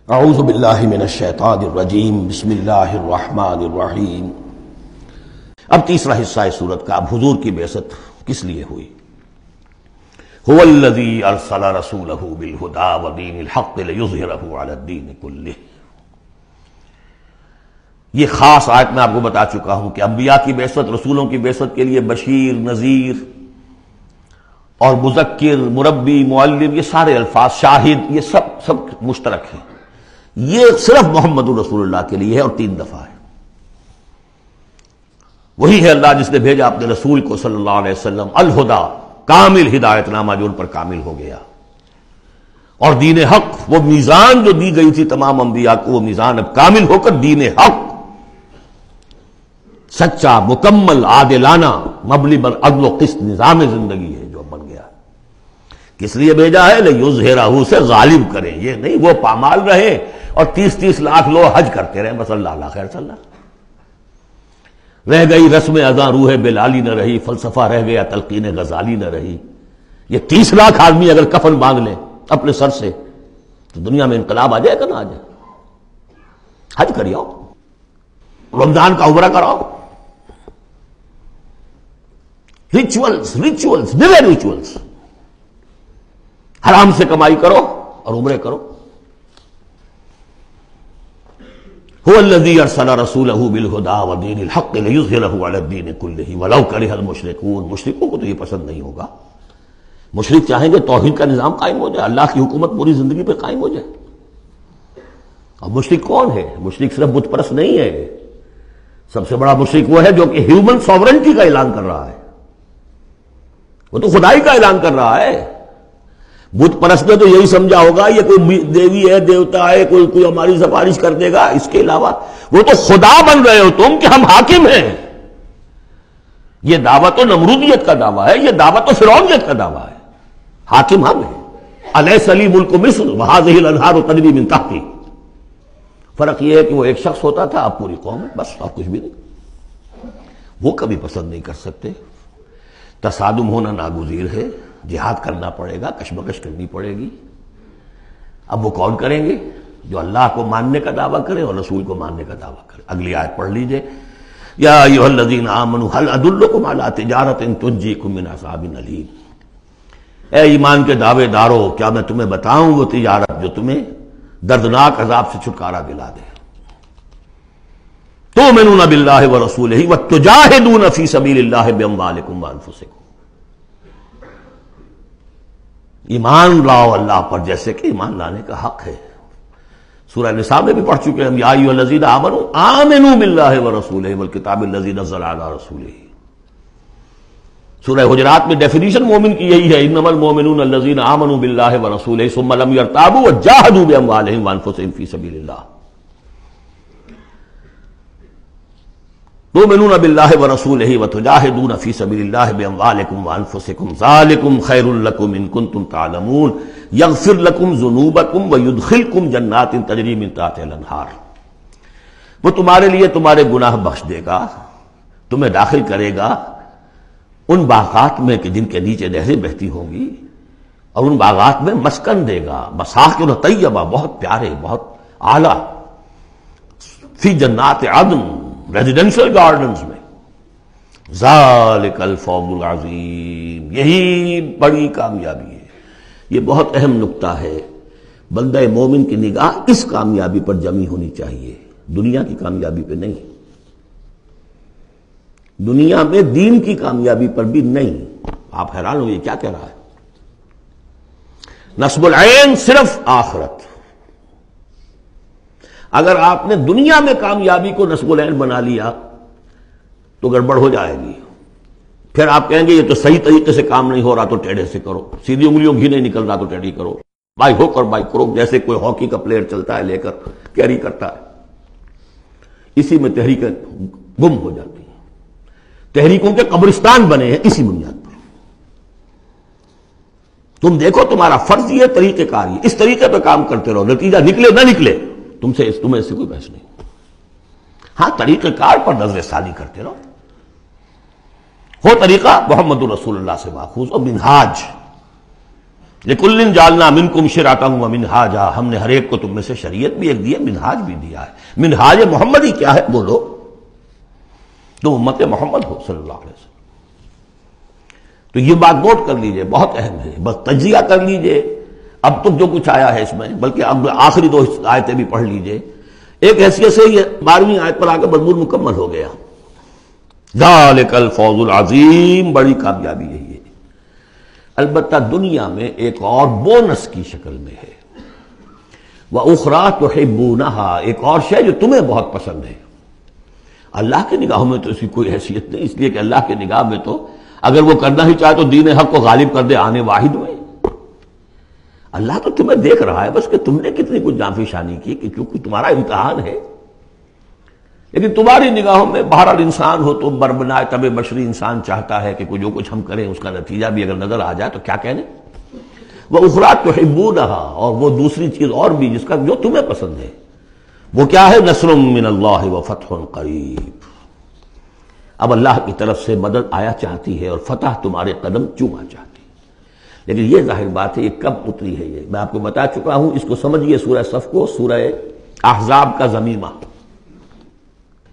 اعوذ باللہ من الشیطان الرجیم بسم اللہ الرحمن الرحیم۔ اب تیسرا حصہ ہے سورت کا۔ اب حضور کی بعثت کس لیے ہوئی؟ هو الذی ارسل رسولہ بالہدی ودین الحق لیظہرہ علی الدین کلہ۔ یہ خاص آیت میں آپ کو بتا چکا ہوں کہ انبیاء کی بعثت، رسولوں کی بعثت کے لیے بشیر، نذیر اور مذکر، مربی، معلم، یہ سارے الفاظ، شاہد، یہ سب مشترک ہیں۔ یہ صرف محمد رسول اللہ کے لیے ہے اور 3 دفعہ ہے۔ وہی ہے اللہ جس نے بھیجا اپنے رسول کو صلی اللہ علیہ وسلم، الہدا، کامل ہدایت نامہ جو ان پر کامل ہو گیا، اور دین حق، وہ میزان جو دی گئی تھی تمام انبیاء کو، وہ میزان اب کامل ہو کر دین حق، سچا، مکمل، عادلانہ، مبنی بر عدل و قسط نظام زندگی ہے جو بن گیا۔ کس لیے بھیجا ہے؟ لیظہرہ، سے غالب کریں، یہ نہیں وہ پامال رہے اور 30 لاکھ لوگ حج کرتے رہے، بس اللہ اللہ خیر صلی اللہ۔ رہ گئی رسم اذاں روح بلالی نہ رہی، فلسفہ رہ گیا تلقین غزالی نہ رہی۔ یہ 30 لاکھ آدمی اگر کفن باندھ لیں اپنے سر سے تو دنیا میں انقلاب آ جائے گا نہ آ جائے؟ حج کریاؤ، رمضان کا عمرہ کراؤ، ریچولز، نئے ریچولز، حرام سے کمائی کرو اور عمرے کرو۔ هو الذی ارسل رسولہ بالہدی ودین الحق لیظہرہ علی الدین کلہ ولو کرہ المشرکون۔ مشرکوں کو تو یہ پسند نہیں ہوگا۔ مشرک چاہیں گے توحید کا نظام قائم ہو جائے، اللہ کی حکومت پوری زندگی پہ قائم ہو جائے۔ اب مشرک کون ہے؟ مشرک صرف بت پرست نہیں ہے، سب سے بڑا مشرک وہ ہے جو کہ ہیومن ساورنٹی کا اعلان کر رہا ہے، وہ تو خدائی کا اعلان کر رہا ہے۔ بت پرست نے تو یہی سمجھا ہوگا یہ کوئی دیوی ہے، دیوتا ہے، کوئی ہماری سفارش کر دے گا، اس کے علاوہ وہ تو خدا بن رہے ہو تم کہ ہم حاکم ہیں۔ یہ دعویٰ تو نمرودیت کا دعویٰ ہے، یہ دعویٰ تو فرعونیت کا دعویٰ ہے۔ حاکم ہم ہیں۔ الیس لی ملک مصر وہذہ الانہار تجری من تحتی۔ فرق یہ ہے کہ وہ ایک شخص ہوتا تھا، اب پوری قوم ہے، بس اور کچھ بھی نہیں۔ وہ کبھی پسند نہیں کر سکتے۔ تصادم ہونا ناگزیر ہے، جہاد کرنا پڑے گا، کشمکش کرنی پڑے گی۔ اب وہ کون کریں گے؟ جو اللہ کو ماننے کا دعویٰ کرے اور رسول کو ماننے کا دعویٰ کرے۔ اگلی آیت پڑھ لیجئے، یا ایھا الذین آمنوا هل ادلکم علی تجارۃ تنجیکم من عذاب الیم۔ اے ایمان کے دعوے دارو، کیا میں تمہیں بتاؤں وہ تجارت جو تمہیں دردناک عذاب سے چھٹکارا دلا دے؟ تؤمنون باللہ ورسولہ وتجاہدون فی سبیل اللہ باموالکم وانفسکم۔ ایمان لاؤ اللہ پر جیسے کہ ایمان لانے کا حق ہے۔ سورہ نساء میں بھی پڑھ چکے ہیں ہم، یا ایھا الذین آمنوا آمنوا باللہ ورسولہ والکتاب الذی نزل علی رسولہ۔ سورہ حجرات میں ڈیفینیشن مومن کی یہی ہے، انما المؤمنون الذین آمنوا باللہ ورسولہ ثم لم یرتابوا وجاہدوا باموالہم وانفسہم فی سبیل اللہ۔ تؤمنون باللہ ورسولہ وتجاہدون فی سبیل اللہ باموالکم وانفسکم ذالکم خیر لکم ان کنتم تعلمون یغفر لکم ذنوبکم ویدخلکم جنات تجری من تحتہا الانہار۔ وہ تمہارے لیے تمہارے گناہ بخش دے گا، تمہیں داخل کرے گا ان باغات میں کہ جن کے نیچے نہریں بہتی ہوں گی، اور ان باغات میں مسکن دے گا، مساکن طیبہ، بہت پیارے، بہت اعلیٰ، فی جنات عدن، ریزیڈینشل گارڈنز میں۔ ذالک الفوز العظیم، یہی بڑی کامیابی ہے۔ یہ بہت اہم نکتہ ہے، بندہ مومن کی نگاہ اس کامیابی پر جمی ہونی چاہیے، دنیا کی کامیابی پہ نہیں، دنیا میں دین کی کامیابی پر بھی نہیں۔ آپ حیران ہو یہ کیا کہہ رہا ہے؟ نصب العین صرف آخرت۔ اگر آپ نے دنیا میں کامیابی کو نصب العین بنا لیا تو گڑبڑ ہو جائے گی۔ پھر آپ کہیں گے یہ تو صحیح طریقے سے کام نہیں ہو رہا تو ٹیڑھے سے کرو، سیدھی انگلیوں گھی نہیں نکل رہا تو ٹیڑھی کرو، بائی ہوک اور بائی کروک، جیسے کوئی ہاکی کا پلیئر چلتا ہے لے کر کیری کرتا ہے۔ اسی میں تحریکیں گم ہو جاتی ہیں، تحریکوں کے قبرستان بنے ہیں اسی بنیاد پر۔ تم دیکھو تمہارا فرض یہ طریقہ کار، یہ اس طریقے پہ کام کرتے رہو، نتیجہ نکلے نہ نکلے تمہیں اس سے کوئی بحث نہیں۔ ہاں طریقہ کار پر نظر ثانی کرتے رہو، ہو طریقہ محمد رسول اللہ سے ماخوذ اور منہاج لِكُلٍّ جَعَلْنَا مِنْكُمْ شِرْعَةً وَمِنْهَاجًا، ہم نے ہر ایک کو تم میں سے شریعت بھی ایک دی ہے، منہاج بھی دیا ہے۔ منہاج محمدی کیا ہے بولو، تم امت محمد ہو صلی اللہ علیہ وسلم۔ تو یہ بات نوٹ کر لیجئے، بہت اہم ہے، بس تجزیہ کر لیجئے اب تک جو کچھ آیا ہے اس میں، بلکہ اب آخری دو آیتیں بھی پڑھ لیجئے۔ ایک حیثیت سے یہ 12ویں آیت پر آ کے مضمون مکمل ہو گیا۔ ذالک الفوز العظیم، بڑی کامیابی یہی ہے۔ البتہ دنیا میں ایک اور بونس کی شکل میں ہے، وَأُخْرَىٰ تُحِبُّونَهَا، ایک اور شے جو تمہیں بہت پسند ہے۔ اللہ کی نگاہوں میں تو اس کی کوئی حیثیت نہیں، اس لیے کہ اللہ کی نگاہ میں تو اگر وہ کرنا ہی چاہے تو دین حق کو غالب کر دے آنے واحد میں۔ اللہ تو تمہیں دیکھ رہا ہے بس کہ تم نے کتنی کچھ جانفی شانی کی، کہ کیونکہ تمہارا امتحان ہے۔ لیکن تمہاری نگاہوں میں بہرحال انسان ہو تو بربنائے طبع بشری انسان چاہتا ہے کہ جو کچھ ہم کریں اس کا نتیجہ بھی اگر نظر آ جائے تو کیا کہنے۔ وَأُخْرَىٰ تُحِبُّونَهَا، اور وہ دوسری چیز اور بھی جس کا جو تمہیں پسند ہے، وہ کیا ہے؟ نصر من اللہ وفتح قریب، اب اللہ کی طرف سے مدد آیا چاہتی ہے اور فتح تمہارے قدم چوما چاہتی ہے۔ لیکن یہ ظاہر بات ہے یہ کب اتری ہے، یہ میں آپ کو بتا چکا ہوں، اس کو سمجھیے سورہ صف کو، سورہ احزاب کا ضمیمہ،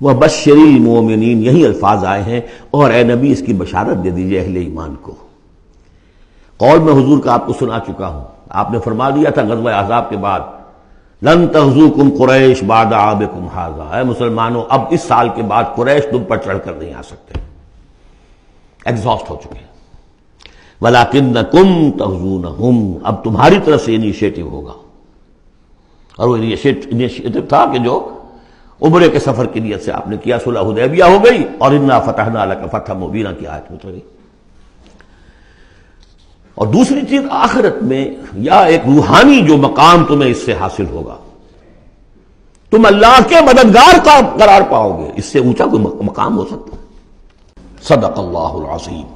وَبَشِّرِ الْمُؤْمِنِينَ، یہی الفاظ آئے ہیں، اور اے نبی اس کی بشارت دے دیجئے اہل ایمان کو۔ قول میں حضور کا آپ کو سنا چکا ہوں، آپ نے فرما دیا تھا غزوہ احزاب کے بعد، لن تغزوکم قریش بعد عامکم ھذا، اے مسلمانوں اب اس سال کے بعد قریش تم پر چڑھ کر نہیں آ سکتے، ایگزاسٹ ہو چکے ہیں۔ ولکنکم تغزونہم، اب تمہاری طرف سے انیشیٹو ہوگا، اور وہ انیشیٹو تھا کہ جو عمرے کے سفر کی نیت سے آپ نے کیا، صلح حدیبیہ ہو گئی، اور انا فتحنا لک فتحا مبینا کی آیت اتر گئی۔ اور دوسری چیز آخرت میں یا ایک روحانی جو مقام تمہیں اس سے حاصل ہوگا، تم اللہ کے مددگار کا قرار پاؤ گے، اس سے اونچا کوئی مقام ہو سکتا ہے۔ صدق اللہ العظیم۔